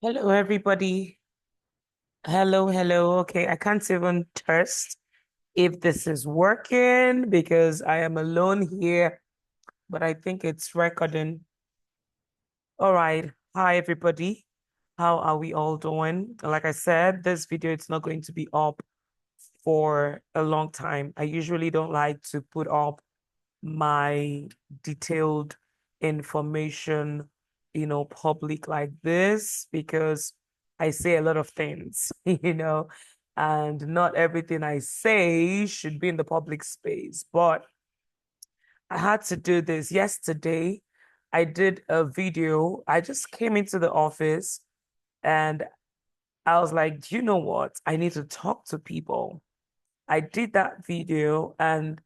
Hello, everybody. Hello, hello. Okay, I can't even test if this is working because I am alone here, but I think it's recording. All right. Hi, everybody. How are we all doing? Like I said, this video it's not going to be up for a long time. I usually don't like to put up my detailed information, public like this because I say a lot of things, and not everything I say should be in the public space. But I had to do this yesterday. I did a video. I just came into the office and I was like, do you know what? I need to talk to people. I did that video and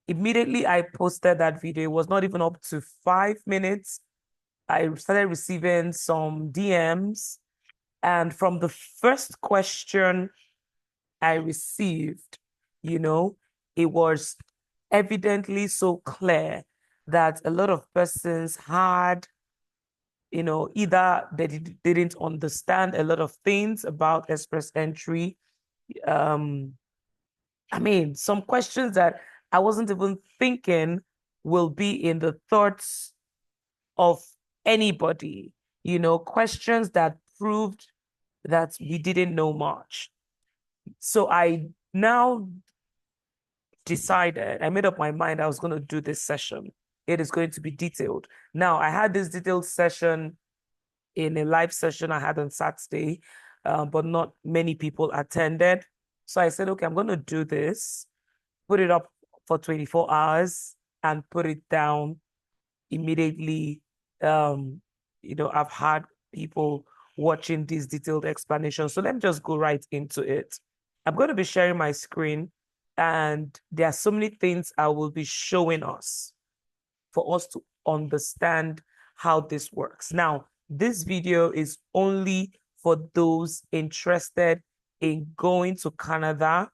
immediately I posted that video. It was not even up to 5 minutes. I started receiving some DMs. And from the first question I received, you know, it was evidently so clear that a lot of persons had, either they didn't understand a lot of things about express entry. Um, I mean, some questions that I wasn't even thinking will be in the thoughts of anybody, questions that proved that we didn't know much. So I now decided, I made up my mind I was going to do this session. It is going to be detailed. Now, I had this detailed session in a live session I had on Saturday, but not many people attended. So I said, okay, I'm going to do this, put it up for 24 hours and put it down immediately. I've had people watching this detailed explanation. So let me just go right into it. I'm going to be sharing my screen, and there are so many things I will be showing us for us to understand how this works. Now, this video is only for those interested in going to Canada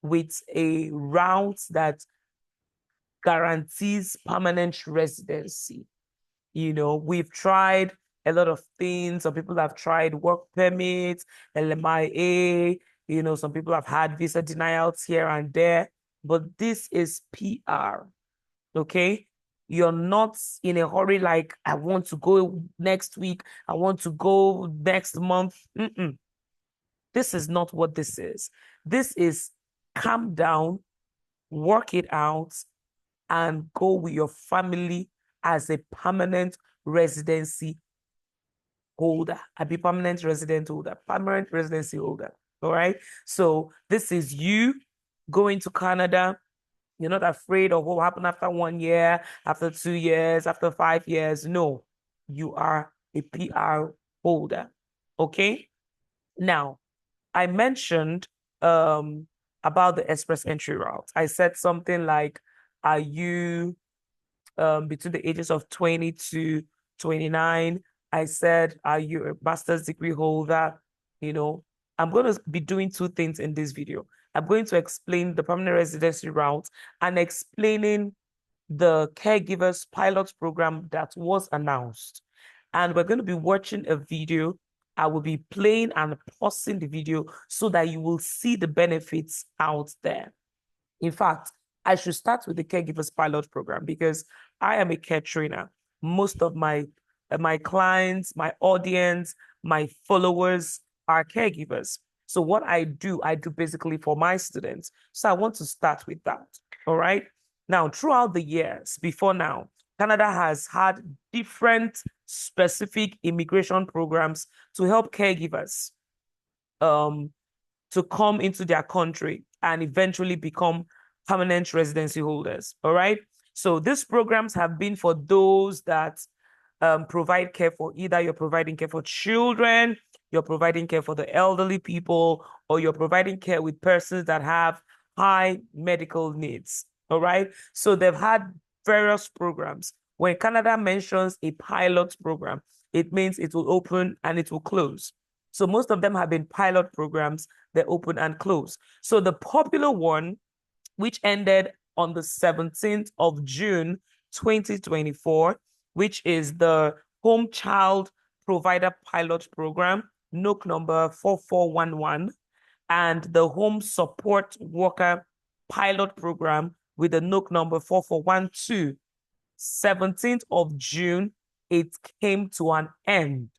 with a route that guarantees permanent residency. We've tried a lot of things. Some people have tried work permits, LMIA, some people have had visa denials here and there, but this is PR, okay? You're not in a hurry, like, I want to go next week, I want to go next month. This is not what this is. This is calm down, work it out, and go with your family as a permanent residency holder. I be permanent resident holder, permanent residency holder. All right. So this is you going to Canada. You're not afraid of what will happen after 1 year, after 2 years, after 5 years. No, you are a PR holder. Okay. Now, I mentioned about the express entry route. I said something like, are you between the ages of 20 to 29? I said, are you a master's degree holder? You know, I'm going to be doing two things in this video. I'm going to explain the permanent residency route and explaining the caregivers pilot program that was announced. And we're going to be watching a video. I will be playing and pausing the video so that you will see the benefits out there. In fact, I should start with the caregivers pilot program because I am a care trainer. Most of my clients, my audience, my followers are caregivers. So what I do basically for my students. So I want to start with that. All right. Now, throughout the years before now, Canada has had different specific immigration programs to help caregivers um, to come into their country and eventually become permanent residency holders. All right. So these programs have been for those that provide care for either you're providing care for children, you're providing care for the elderly people, or you're providing care with persons that have high medical needs. All right. So they've had various programs. When Canada mentions a pilot program, it means it will open and it will close. So most of them have been pilot programs. They open and close. So the popular one, which ended on the 17th of June, 2024, which is the Home Child Provider Pilot Program, NOC number 4411, and the Home Support Worker Pilot Program with the NOC number 4412. 17th of June, it came to an end.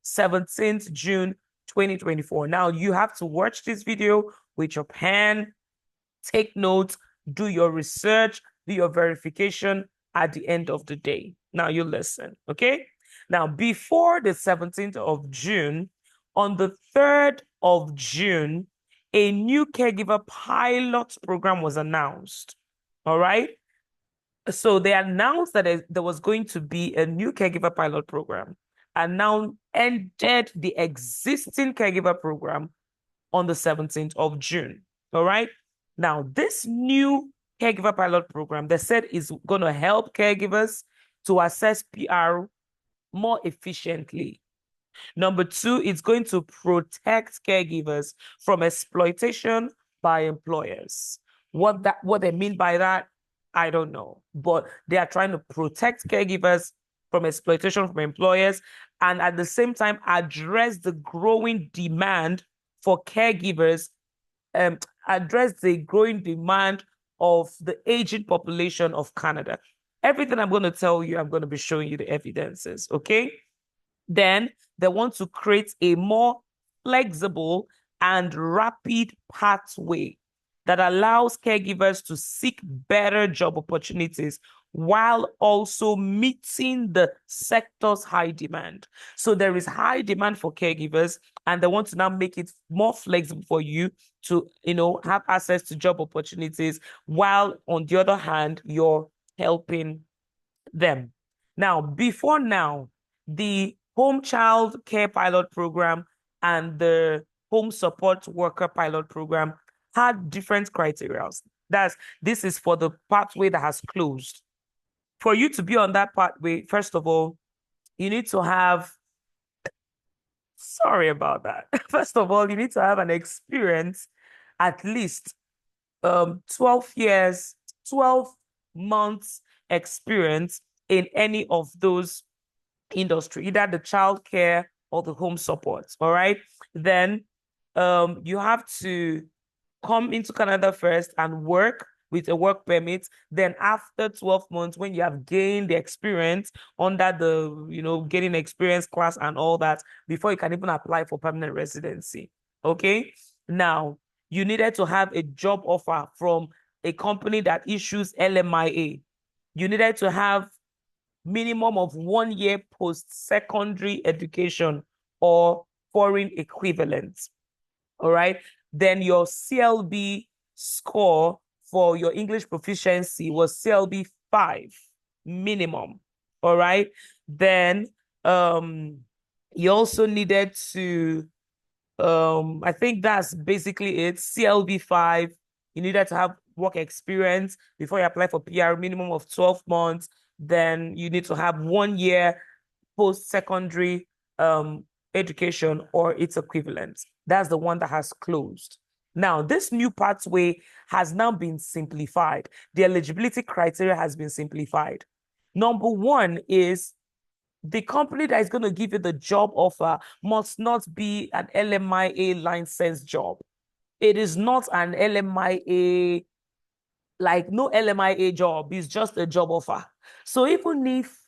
17th June 2024. Now you have to watch this video with your pen, take notes, do your research, do your verification at the end of the day. Now you listen, okay? Now, before the 17th of June, on the 3rd of June, a new caregiver pilot program was announced. All right? So they announced that there was going to be a new caregiver pilot program and now ended the existing caregiver program on the 17th of June. All right. Now, this new caregiver pilot program, they said, is going to help caregivers to assess PR more efficiently. Number two, it's going to protect caregivers from exploitation by employers. What they mean by that, I don't know, but they are trying to protect caregivers from exploitation from employers and at the same time address the growing demand for caregivers, address the growing demand of the aging population of Canada. Everything I'm going to tell you, I'm going to be showing you the evidences, okay? Then they want to create a more flexible and rapid pathway that allows caregivers to seek better job opportunities while also meeting the sector's high demand. So there is high demand for caregivers, and they want to now make it more flexible for you to, have access to job opportunities, while on the other hand, you're helping them. Now, before now, the Home Child Care Pilot Program and the Home Support Worker Pilot Program had different criteria. This is for the pathway that has closed. For you to be on that pathway, first of all, you need to have, sorry about that. First of all, you need to have an experience, at least 12 years, 12 months experience in any of those industry, either the child care or the home support. All right. Then you have to come into Canada first and work with a work permit. Then after 12 months, when you have gained the experience under the, getting experience class and all that, before you can even apply for permanent residency. Okay. Now, you needed to have a job offer from a company that issues LMIA. You needed to have minimum of 1 year post-secondary education or foreign equivalent. All right. Then your CLB score for your English proficiency was CLB 5 minimum. All right. Then you also needed to, I think that's basically it. CLB 5. You needed to have work experience before you apply for PR, minimum of 12 months. Then you need to have 1 year post-secondary education or its equivalent. That's the one that has closed. Now, this new pathway has now been simplified. The eligibility criteria has been simplified. Number one is the company that is going to give you the job offer must not be an LMIA licensed job. It is not an LMIA, like no LMIA job, it's just a job offer. So even if,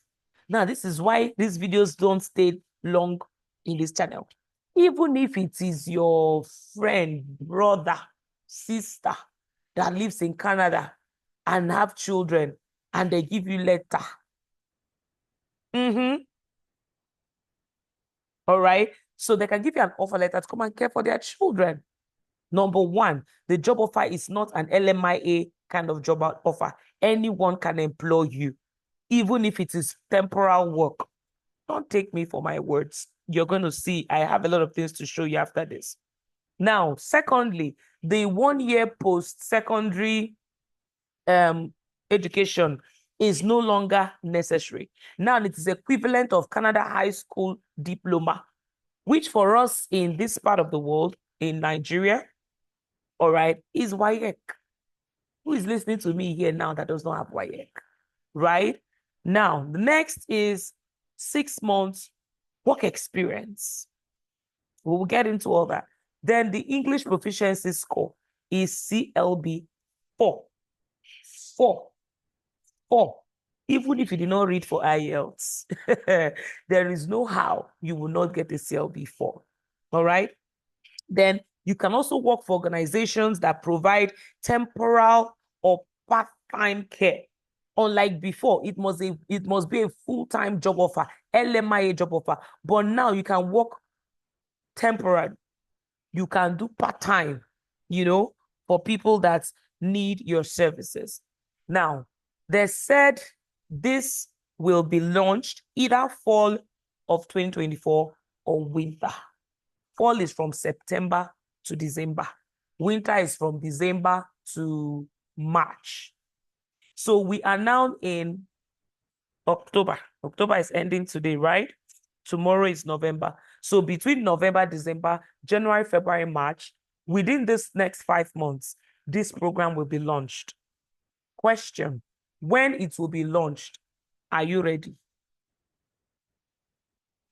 now this is why these videos don't stay long in this channel. Even if it is your friend, brother, sister that lives in Canada and have children and they give you letter. All right. So they can give you an offer letter to come and care for their children. Number one, the job offer is not an LMIA kind of job offer. Anyone can employ you, even if it is temporal work. Don't take me for my words. You're going to see, I have a lot of things to show you after this. Now, secondly, the 1 year post-secondary education is no longer necessary. Now, it is equivalent of Canada High School diploma, which for us in this part of the world, in Nigeria, all right, is WAEC. Who is listening to me here now that does not have WAEC, right? Now, the next is 6 months work experience. We will get into all that. Then the English proficiency score is CLB 4. 4. 4. Even if you did not read for IELTS, there is no how you will not get a CLB 4. All right? Then you can also work for organizations that provide temporal or part-time care. Unlike before, it must be a full-time job offer, LMIA job offer. But now you can work temporary. You can do part-time, for people that need your services. Now, they said this will be launched either fall of 2024 or winter. Fall is from September to December. Winter is from December to March. So we are now in October. October is ending today, right? Tomorrow is November. So between November, December, January, February, March, within this next 5 months, this program will be launched. Question: when it will be launched, are you ready?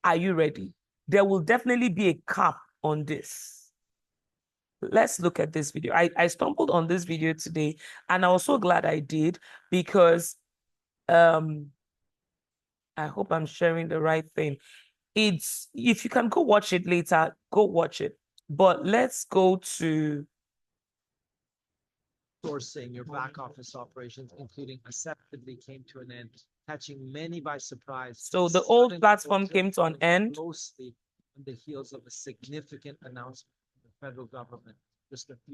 Are you ready? There will definitely be a cap on this. Let's look at this video. I stumbled on this video today, and I was so glad I did, because I hope I'm sharing the right thing. It's, if you can go watch it later, go watch it. But let's go to sourcing your back office operations, including acceptably, came to an end, catching many by surprise. So the old platform came to an end. Closely on the heels of a significant announcement from the federal government.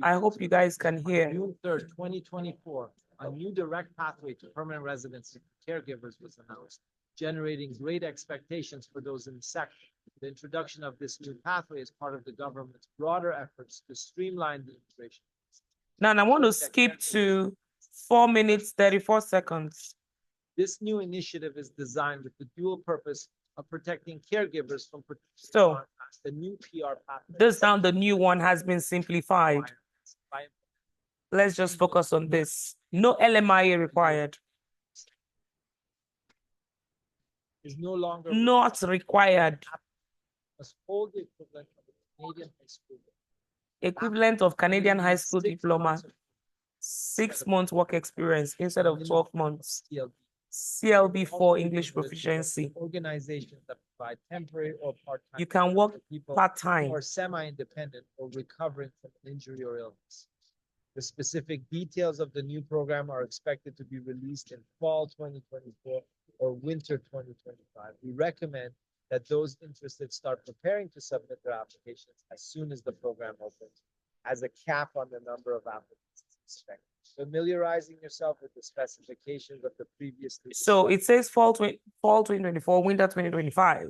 I hope you guys can hear. On June 3rd, 2024, a new direct pathway to permanent residency for caregivers was announced, generating great expectations for those in the sector. The introduction of this new pathway is part of the government's broader efforts to streamline the immigration. Now, I want to skip to 4 minutes, 34 seconds. This new initiative is designed with the dual purpose of protecting caregivers from So the new PR pathway. This now, the new one has been simplified. Let's just focus on this. No LMIA required. Is no longer not required. Must hold the equivalent of a Canadian high school. Equivalent of Canadian high school diploma. 6 months work experience instead of 12 months. CLB for English proficiency. Organizations that provide temporary or part-time. You can work part-time or semi-independent or recovering from an injury or illness. The specific details of the new program are expected to be released in fall 2024 or winter 2025. We recommend that those interested start preparing to submit their applications as soon as the program opens, as a cap on the number of applicants is expected. Familiarizing yourself with the specifications of the previously. So it says fall 2024, winter 2025.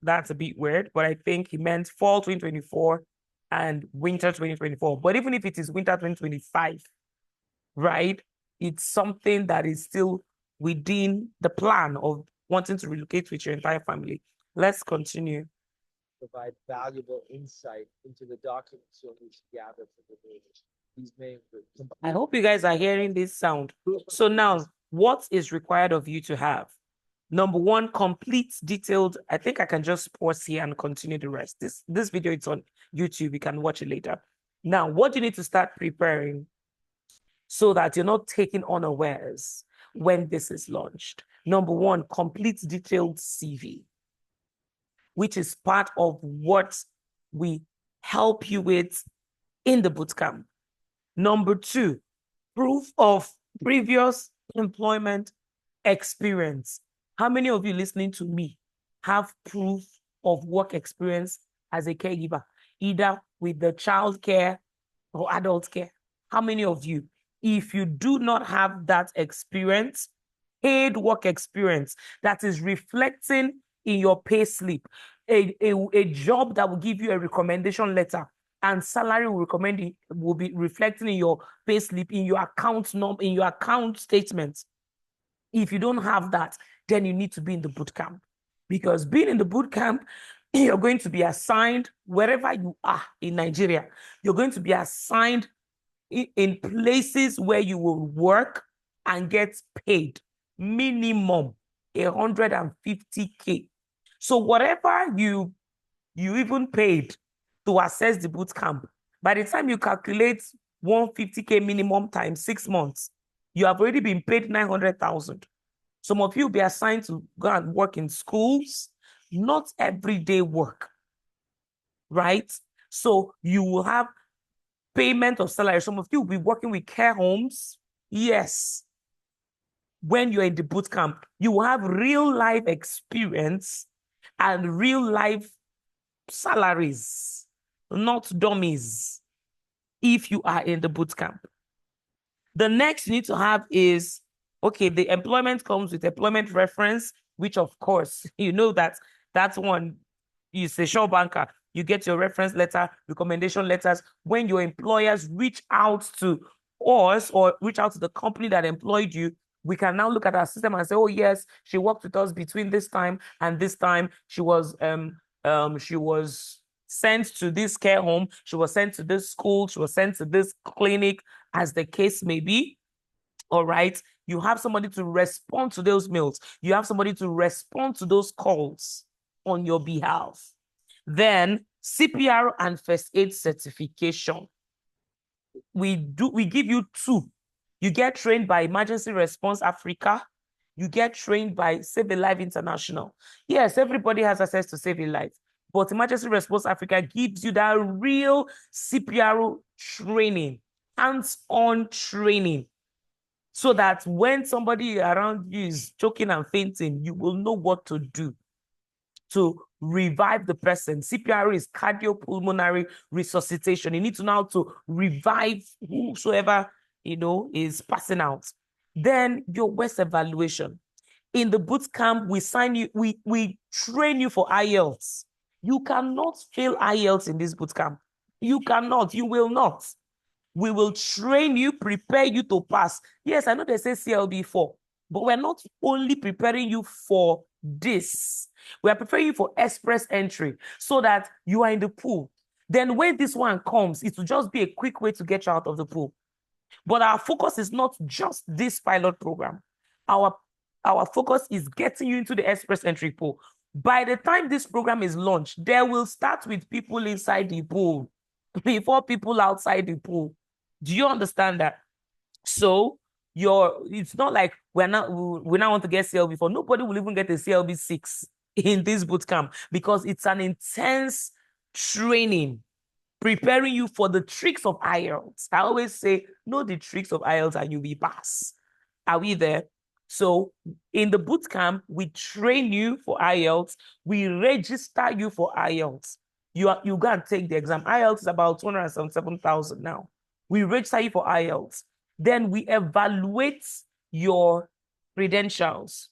That's a bit weird, but I think he meant fall 2024 and winter 2024. But even if it is winter 2025, right, it's something that is still within the plan of wanting to relocate with your entire family. Let's continue. Provide valuable insight into the documents you'll need to gather for the data. These may include. I hope you guys are hearing this sound. So now, what is required of you to have? Number one, complete detailed. I think I can just pause here and continue the rest. This video, it's on YouTube. You can watch it later. Now, what do you need to start preparing so that you're not taken unawares when this is launched? Number one, complete detailed CV, which is part of what we help you with in the bootcamp. Number two, proof of previous employment experience. How many of you listening to me have proof of work experience as a caregiver, either with the child care or adult care? How many of you? If you do not have that experience, paid work experience that is reflecting in your pay slip, a job that will give you a recommendation letter and salary will be reflecting in your pay slip, in your account number, in your account statements. If you don't have that, then you need to be in the bootcamp, because being in the bootcamp, you're going to be assigned wherever you are in Nigeria. You're going to be assigned in places where you will work and get paid minimum 150K. So whatever you even paid to access the boot camp, by the time you calculate 150K minimum times 6 months, you have already been paid 900,000. Some of you will be assigned to go and work in schools, not everyday work, right? So you will have payment of salary. Some of you will be working with care homes. Yes. When you're in the boot camp, you will have real life experience and real life salaries, not dummies, if you are in the boot camp. The next you need to have is, okay, the employment comes with employment reference, which of course, you know that's one is a sure banker. You get your reference letter, recommendation letters. When your employers reach out to us or reach out to the company that employed you, we can now look at our system and say, oh yes, she worked with us between this time and this time. She was sent to this care home, she was sent to this school, she was sent to this clinic, as the case may be. All right. You have somebody to respond to those mails. You have somebody to respond to those calls on your behalf. Then CPR and first aid certification. We give you two. You get trained by Emergency Response Africa. You get trained by Save a Life International. Yes, everybody has access to Save a Life, but Emergency Response Africa gives you that real CPR training, hands-on training, so that when somebody around you is choking and fainting, you will know what to do to revive the person. CPR is cardiopulmonary resuscitation. You need to know how to revive whosoever, is passing out. Then your West evaluation. In the boot camp, we train you for IELTS. You cannot fail IELTS in this boot camp. You cannot, you will not. We will train you, prepare you to pass. Yes, I know they say CLB4, but we're not only preparing you for this. We are preparing you for express entry so that you are in the pool. Then when this one comes, it will just be a quick way to get you out of the pool. But our focus is not just this pilot program. Our focus is getting you into the express entry pool. By the time this program is launched, they will start with people inside the pool before people outside the pool. Do you understand that? So it's not like we now want to get CLB4. Nobody will even get a CLB6 in this boot camp because it's an intense training preparing you for the tricks of IELTS. I always say, know the tricks of IELTS and you'll be pass. Are we there? So in the boot camp, we train you for IELTS. We register you for IELTS. You go and take the exam. IELTS is about 277,000 now. We register you for IELTS. Then we evaluate your credentials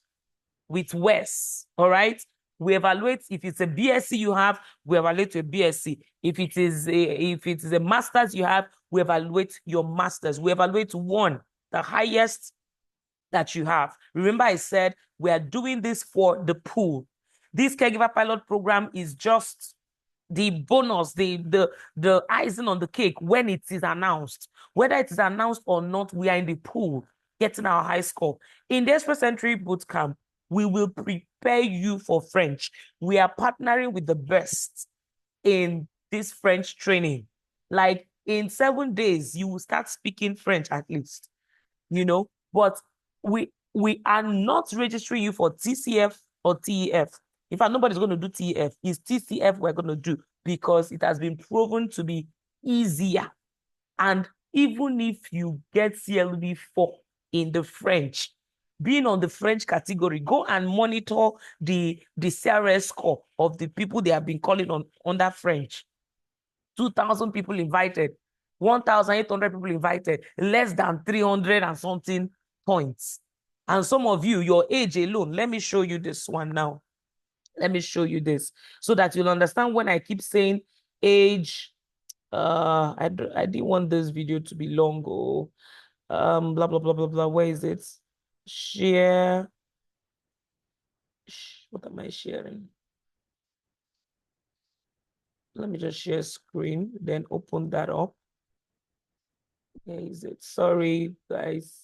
with WES, all right? We evaluate if it's a BSc you have, we evaluate your BSc. If it is a master's you have, we evaluate your master's. We evaluate one, the highest that you have. Remember I said we are doing this for the pool. This caregiver pilot program is just the bonus, the icing on the cake when it is announced. Whether it is announced or not, we are in the pool getting our high score. In the Express Entry Bootcamp, we will prepare you for French. We are partnering with the best in this French training. Like in 7 days, you will start speaking French at least, but we are not registering you for TCF or TEF. In fact, nobody's going to do TEF. It's TCF we're going to do because it has been proven to be easier. And even if you get CLB4 in the French, being on the French category, go and monitor the CRS score of the people they have been calling on under French. 2,000 people invited, 1,800 people invited, less than 300 and something points. And some of you, your age alone, let me show you this one now. Let me show you this so that you'll understand when I keep saying age. I didn't want this video to be long. Blah, blah, blah, blah, blah. Where is it? Share. What am I sharing? Let me just share screen, then open that up. Where is it? Sorry, guys.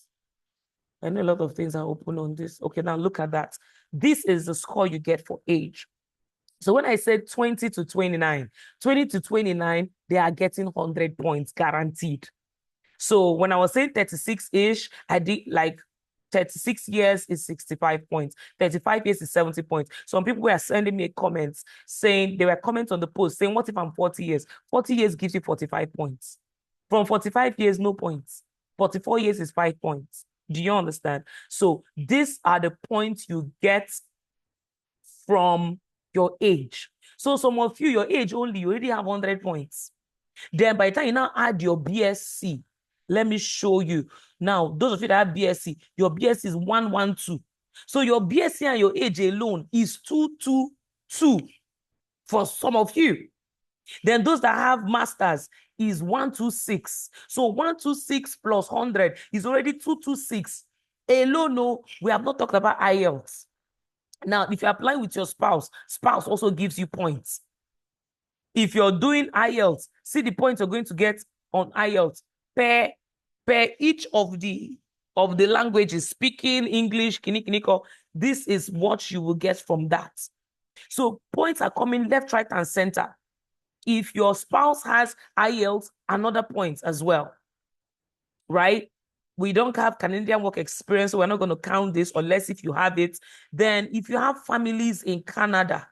I know a lot of things are open on this. Okay, now look at that. This is the score you get for age. So when I said 20 to 29, 20 to 29, they are getting 100 points guaranteed. So when I was saying 36-ish, I did like 36 years is 65 points. 35 years is 70 points. Some people were sending me comments saying, they were comments on the post saying, what if I'm 40 years? 40 years gives you 45 points. From 45 years, no points. 44 years is 5 points. Do you understand? So these are the points you get from your age. So some of you, your age only, you already have 100 points. Then by the time you now add your BSc, let me show you. Now, those of you that have BSc, your BSc is 112. So your BSc and your age alone is 222 for some of you. Then those that have masters is 126. So 126 plus 100 is already 226. Alone, no, we have not talked about IELTS. Now, if you apply with your spouse, spouse also gives you points. If you're doing IELTS, see the points you're going to get on IELTS per each of the languages, speaking English, Kinikiko. This is what you will get from that. So points are coming left, right, and center. If your spouse has IELTS, another point as well, right? We don't have Canadian work experience, so we're not going to count this unless if you have it. Then if you have families in Canada,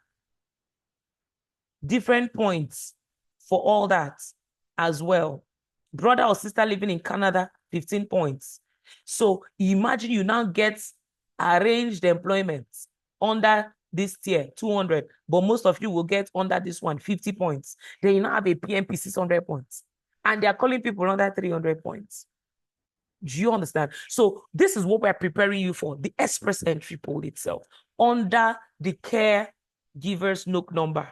different points for all that as well. Brother or sister living in Canada, 15 points. So imagine you now get arranged employment under this tier, 200, but most of you will get under this one, 50 points. Then you now have a PMP, 600 points. And they're calling people under 300 points. Do you understand? So this is what we're preparing you for, the Express Entry pool itself, under the Caregivers NOC number.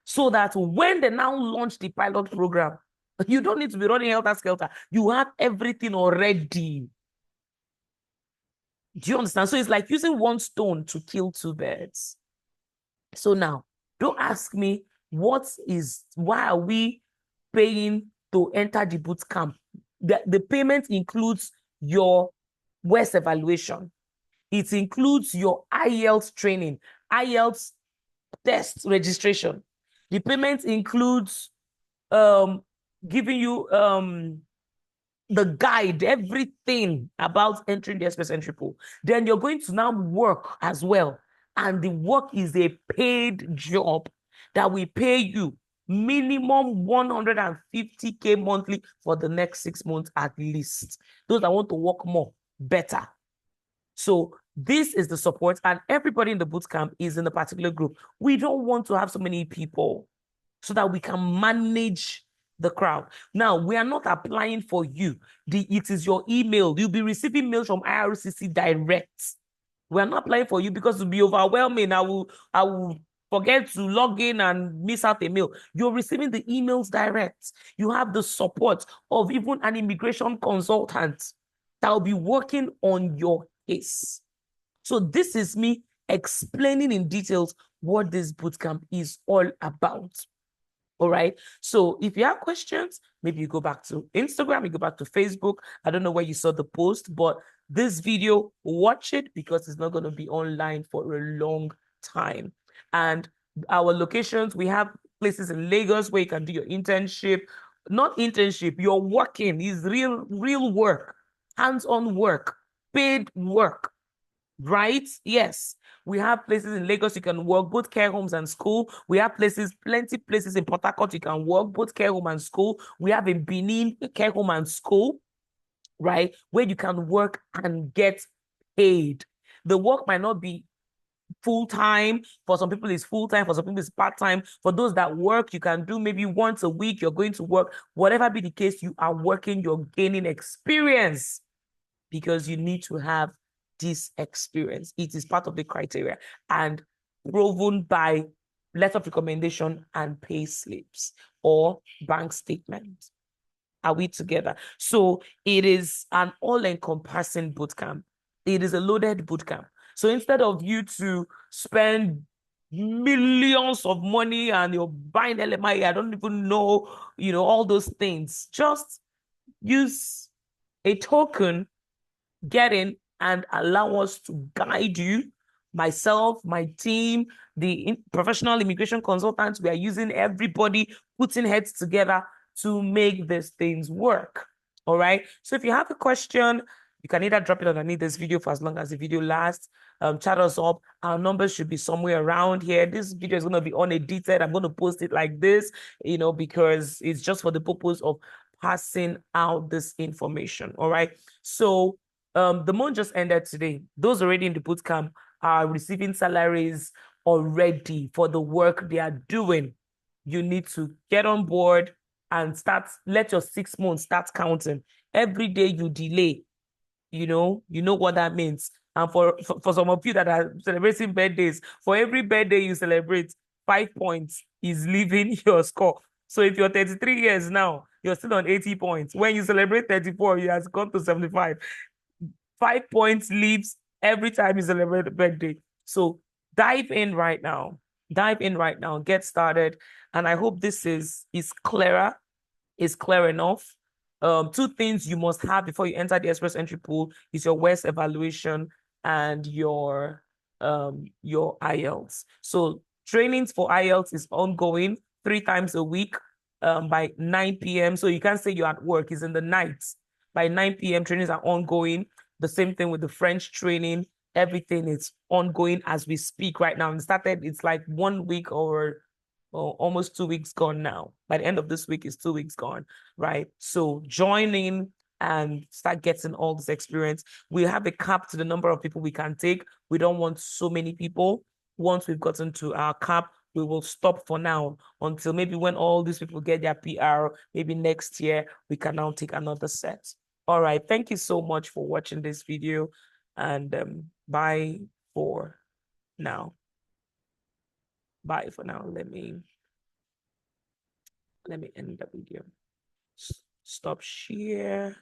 So that when they now launch the pilot program, you don't need to be running helter-skelter. You have everything already. Do you understand? So it's like using one stone to kill two birds. So now, don't ask me why are we paying to enter the boot camp? The payment includes your WES evaluation. It includes your IELTS training, IELTS test registration. The payment includes giving you the guide, everything about entering the Express Entry pool. Then you're going to now work as well. And the work is a paid job that we pay you minimum 150K monthly for the next 6 months at least. Those that want to work more, better. So this is the support, and everybody in the bootcamp is in a particular group. We don't want to have so many people so that we can manage the crowd. Now, we are not applying for you. It is your email. You'll be receiving mails from IRCC direct. We are not applying for you because it will be overwhelming. I will forget to log in and miss out a mail. You're receiving the emails direct. You have the support of even an immigration consultant that will be working on your case. So this is me explaining in details what this bootcamp is all about. All right. So if you have questions, maybe you go back to Instagram, you go back to Facebook. I don't know where you saw the post, but this video, watch it because it's not going to be online for a long time. And our locations, we have places in Lagos where you can do your internship. Not internship, you're working is real work, hands-on work, paid work. Right? Yes. We have places in Lagos you can work, both care homes and school. We have plenty places in Port Harcourt you can work, both care home and school. We have in Benin, care home and school, right? Where you can work and get paid. The work might not be full-time. For some people, it's full-time. For some people, it's part-time. For those that work, you can do maybe once a week, you're going to work. Whatever be the case, you are working, you're gaining experience because you need to have this experience. It is part of the criteria and proven by letter of recommendation and pay slips or bank statement. Are we together? So it is an all-encompassing bootcamp. It is a loaded bootcamp. So instead of you to spend millions of money and you're buying LMI, I don't even know, all those things. Just use a token, get in, and allow us to guide you, myself, my team, the professional immigration consultants. We are using everybody, putting heads together to make these things work. All right. So if you have a question, you can either drop it underneath this video for as long as the video lasts. Chat us up. Our numbers should be somewhere around here. This video is going to be unedited. I'm going to post it like this, because it's just for the purpose of passing out this information. All right. So the month just ended today. Those already in the bootcamp are receiving salaries already for the work they are doing. You need to get on board and let your 6 months start counting. Every day you delay, you know what that means. And for some of you that are celebrating birthdays, for every birthday you celebrate, 5 points is leaving your score. So if you're 33 years now, you're still on 80 points. When you celebrate 34, you have gone to 75. 5 points leaves every time you celebrate a birthday. So dive in right now. Dive in right now. Get started. And I hope this is clear enough. Two things you must have before you enter the Express Entry Pool is your WES evaluation and your IELTS. So trainings for IELTS is ongoing 3 times a week by 9 p.m. So you can't say you're at work, it's in the nights. By 9 p.m. trainings are ongoing. The same thing with the French training. Everything is ongoing as we speak right now. And it's like 1 week or almost 2 weeks gone now. By the end of this week, it's 2 weeks gone, right? So join in and start getting all this experience. We have a cap to the number of people we can take. We don't want so many people. Once we've gotten to our cap, we will stop for now until maybe when all these people get their PR, maybe next year, we can now take another set. All right. Thank you so much for watching this video, and bye for now. Bye for now. Let me end the video. Stop share.